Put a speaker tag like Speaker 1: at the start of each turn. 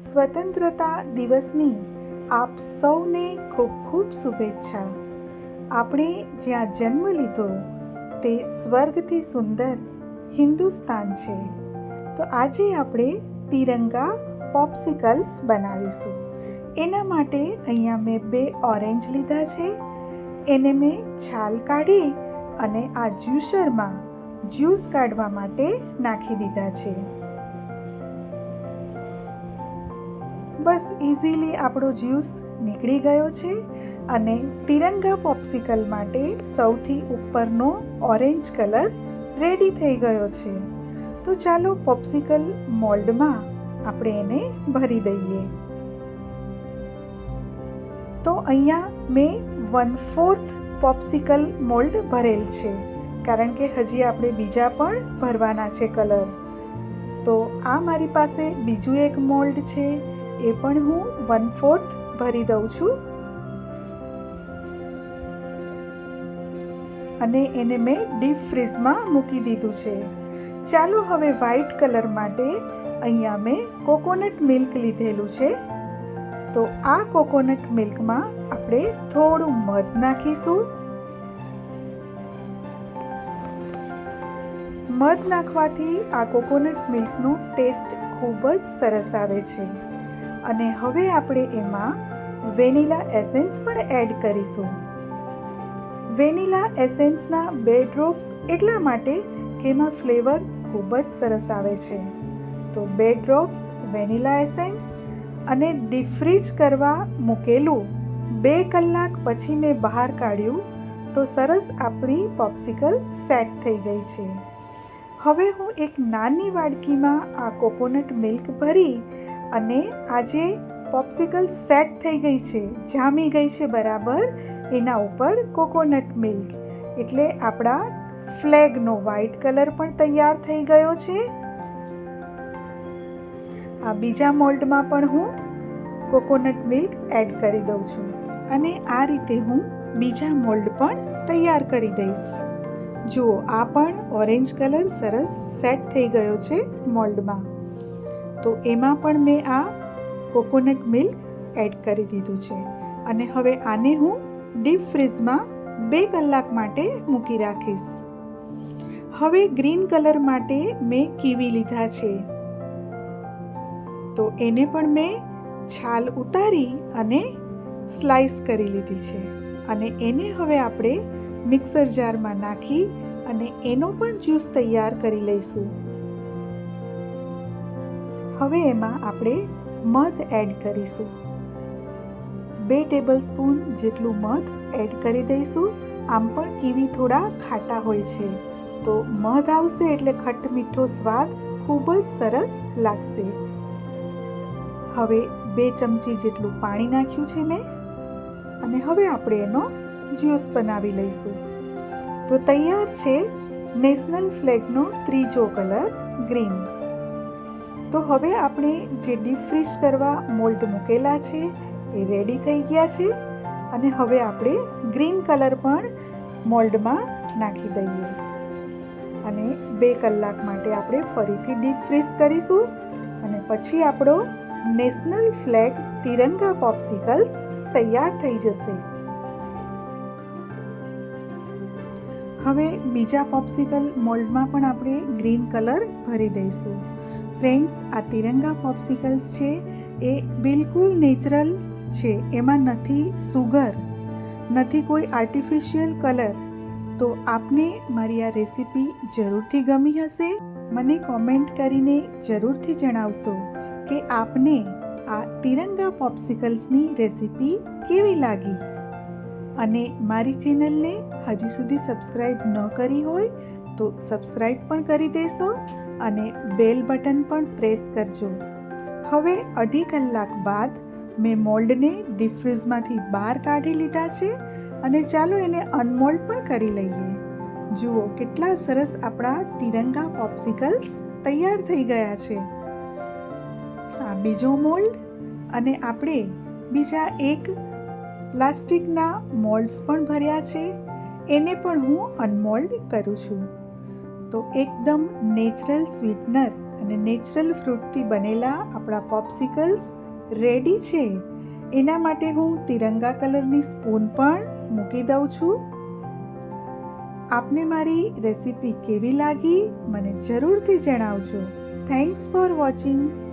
Speaker 1: સ્વતંત્રતા દિવસની આપ સૌને ખૂબ ખૂબ શુભેચ્છા. આપણે જ્યાં જન્મ લીધો તે સ્વર્ગથી સુંદર હિન્દુસ્તાન છે. તો આજે આપણે તિરંગા પોપ્સિકલ્સ બનાવીશું. એના માટે અહીંયા મેં 2 ઓરેન્જ લીધા છે. એને મેં છાલ કાઢી અને આ જ્યુસરમાં જ્યુસ કાઢવા માટે નાખી દીધા છે. બસ ઇઝીલી આપણો જ્યુસ નીકળી ગયો છે અને તિરંગા પોપ્સિકલ માટે સૌથી ઉપરનો ઓરેન્જ કલર રેડી થઈ ગયો છે. તો ચાલો પોપ્સિકલ મોલ્ડમાં આપણે એને ભરી દઈએ. તો અહીંયા મેં 1/4 પોપ્સિકલ મોલ્ડ ભરેલ છે, કારણ કે હજી આપણે બીજા પણ ભરવાના છે કલર. તો આ મારી પાસે બીજું એક મોલ્ડ છે, એ પણ હું 1/4 ભરી દઉં છું અને એને મેં ડીપ ફ્રીઝમાં મૂકી દીધું છે. ચાલો હવે વ્હાઈટ કલર માટે અહીંયા મેં કોકોનટ મિલ્ક લીધેલું છે. તો આ કોકોનટ મિલ્કમાં આપણે થોડું મધ નાખીશું. મધ નાખવાથી આ કોકોનટ મિલ્કનો ટેસ્ટ ખૂબ જ સરસ આવે છે. અને હવે આપણે એમાં વેનીલા એસેન્સ પણ એડ કરીશું. વેનીલા એસેન્સના 2 ડ્રોપ્સ એટલા માટે કે એમાં ફ્લેવર ખૂબ જ સરસ આવે છે. તો 2 ડ્રોપ્સ વેનીલા એસેન્સ અને ડીપ ફ્રીઝ કરવા મૂકેલું 2 કલાક પછી મેં બહાર કાઢ્યું તો સરસ આપણી પોપ્સિકલ સેટ થઈ ગઈ છે. હવે હું એક નાની વાડકીમાં આ કોકોનટ મિલ્ક ભરી અને આ જે પોપ્સિકલ સેટ થઈ ગઈ છે, જામી ગઈ છે બરાબર, એના ઉપર કોકોનટ મિલ્ક એટલે આપણા ફ્લેગનો વ્હાઈટ કલર પણ તૈયાર થઈ ગયો છે. આ બીજા મોલ્ડમાં પણ હું કોકોનટ મિલ્ક એડ કરી દઉં છું અને આ રીતે હું બીજા મોલ્ડ પણ તૈયાર કરી દઈશ. જુઓ, આ પણ ઓરેન્જ કલર સરસ સેટ થઈ ગયો છે મોલ્ડમાં. તો એમાં પણ મેં આ કોકોનટ મિલ્ક એડ કરી દીધું છે અને હવે આને હું ડીપ ફ્રીઝમાં 2 કલાક માટે મૂકી રાખીશ. હવે ગ્રીન કલર માટે મેં કીવી લીધા છે. તો એને પણ મેં છાલ ઉતારી અને સ્લાઈસ કરી લીધી છે અને એને હવે આપણે મિક્સર જારમાં નાખી અને એનો પણ જ્યુસ તૈયાર કરી લઈશું. હવે એમાં આપણે મધ એડ કરીશું. 2 ટેબલસ્પૂન જેટલું મધ એડ કરી દઈશું. આમ પણ કીવી થોડા ખાટા હોય છે, તો મધ આવશે એટલે ખટ મીઠો સ્વાદ ખૂબ જ સરસ લાગશે. હવે 2 ચમચી જેટલું પાણી નાખ્યું છે મેં અને હવે આપણે એનો જ્યુસ બનાવી લઈશું. તો તૈયાર છે નેશનલ ફ્લેગનો ત્રીજો કલર, ગ્રીન. તો હવે આપણે જે ડીપ ફ્રીઝ કરવા મોલ્ડ મૂકેલા છે એ રેડી થઈ ગયા છે અને હવે આપણે ગ્રીન કલર પણ મોલ્ડમાં નાખી દઈએ અને 2 કલાક માટે આપણે ફરીથી ડીપ ફ્રીઝ કરીશું અને પછી આપણો નેશનલ ફ્લેગ તિરંગા પોપ્સિકલ્સ તૈયાર થઈ જશે. હવે બીજા પોપ્સિકલ મોલ્ડમાં પણ આપણે ગ્રીન કલર ભરી દઈશું. ફ્રેન્ડ્સ, આ તિરંગા પોપ્સિકલ્સ છે એ બિલકુલ નેચરલ છે. એમાં નથી સુગર, નથી કોઈ આર્ટિફિશિયલ કલર. તો આપને મારી આ રેસીપી જરૂરથી ગમી હશે. મને કોમેન્ટ કરીને જરૂરથી જણાવશો કે આપને આ તિરંગા પોપ્સિકલ્સની રેસીપી કેવી લાગી. અને મારી ચેનલને હજી સુધી સબસ્ક્રાઈબ ન કરી હોય તો સબસ્ક્રાઈબ પણ કરી દેશો અને બેલ બટન પણ પ્રેસ કરજો. હવે 2.5 કલાક બાદ મેં મોલ્ડને ડીપ ફ્રીઝમાંથી બહાર કાઢી લીધા છે અને ચાલો એને અનમોલ્ડ પણ કરી લઈએ. જુઓ, કેટલા સરસ આપણા તિરંગા પોપ્સિકલ્સ તૈયાર થઈ ગયા છે. આ બીજો મોલ્ડ અને આપણે બીજા એક પ્લાસ્ટિકના મોલ્ડ્સ પણ ભર્યા છે, એને પણ હું અનમોલ્ડ કરું છું. તો એકદમ નેચરલ સ્વીટનર અને નેચરલ ફ્રૂટથી બનેલા આપણા પોપ્સિકલ્સ રેડી છે. એના માટે હું તિરંગા કલરની સ્પૂન પણ મૂકી દઉં છું. આપને મારી રેસીપી કેવી લાગી મને જરૂરથી જણાવજો. Thanks for watching.